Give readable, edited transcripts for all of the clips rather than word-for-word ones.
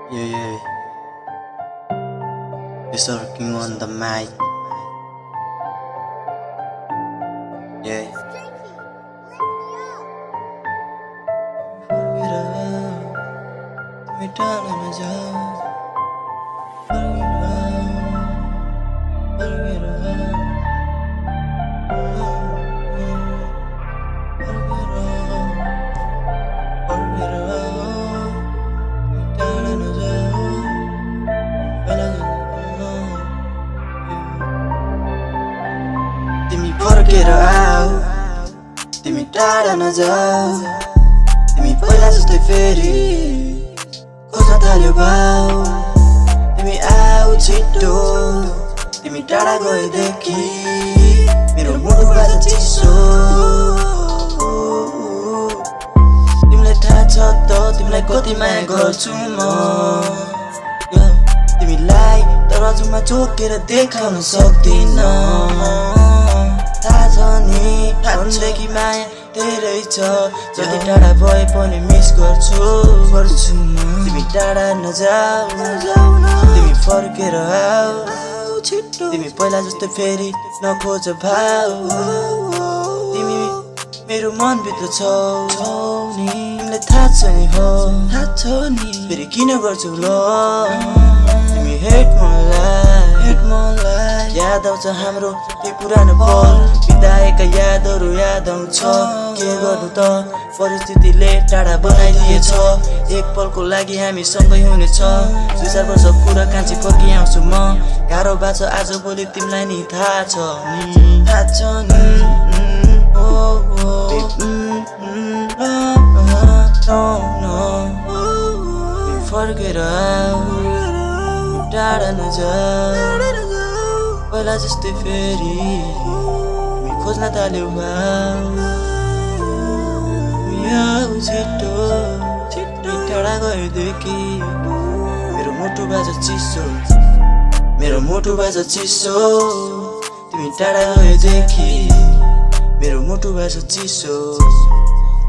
Yeah, it's working on the mic. Yeah. तिमी फर्केर आऊ, तिमी टाढा नजाऊ, तिमी पहिला जस्तै फेरि खोज्न थाल्यो भाउ। तिमी आऊ छिटो, तिमी टाढा गएदेखि मेरो मुटु बाज चिसो। तिमीलाई थाहा छ त तिमीलाई कति माया गर्छु म। तिमीलाई तराजुमा चोकेर देखाउन सक्दिन। थाहा छ नि मनदेखि माया धेरै छ, जति टाढा भए पनि मिस गर्छु म। तिमी टाढा नजाऊ, तिमी फर्केर आऊ छिटो, तिमी पहिला जस्तो फेरि नखोज भाउ। तिमी मेरो मनभित्र छौ नि, तिमीलाई थाहा छ नि हो, थाहा छ नि फेरि किन गर्छौ ल। तिमी हेट मलाई याद आउँछ हाम्रो ती पुरानो पल, बिताएका यादहरू याद आउँछ। के गर्नु त परिस्थितिले टाढा बनाइदिएछ। एक पलको लागि हामी सँगै हुनेछ, 2-4 वर्ष कुरा कान्छी फर्की आउँछु म। गाह्रो बाछ आज भोलि तिमीलाई नि थाहा छ नि। फर्केर आऊ, टाढा नजाऊ, पहिला जस्तै फेरि खोज्न थाल्यो भाउ। छिटो टाढा गएदेखि मेरो मुटु बाज चिसो, मेरो मुटु बाज चिसो। तिमी टाढा गएदेखि मेरो मुटु बाज चिसो।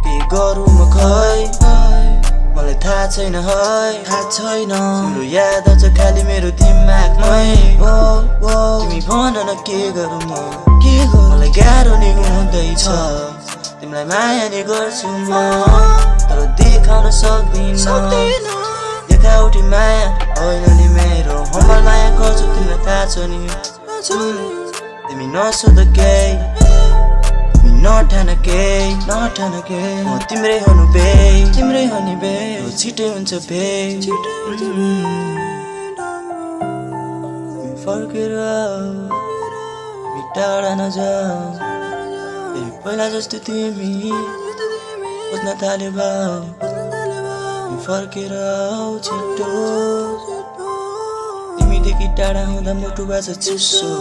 के गरौँ म खै मलाई थाहा छैन है, थाहा छैन। तिम्रो याद आउँछ खाली मेरो दिमागमै। तिमी भन न के गरौँ म, के गरौँ मलाई गाह्रो नि हुँदैछ। तिमीलाई माया नि गर्छु म तर देखाउन सक्दिन। देखाउटी माया होइन नि मेरो, हम्बल माया गर्छु तिमीलाई थाहा छ नि। तिमी नसोध केही, तिमी नठान केही, म तिम्रै हुनु बे, तिम्रै हुने बे, छिटै हुन्छ बे। फर्केर आऊ, तिमी टाढा नजाऊ, फेरि पहिला जस्तो तिमी खोज्न थाल्यो भाउ। फर्केर आऊ छिटो, तिमीदेखि टाढा हुँदा मुटु बाज चिसो।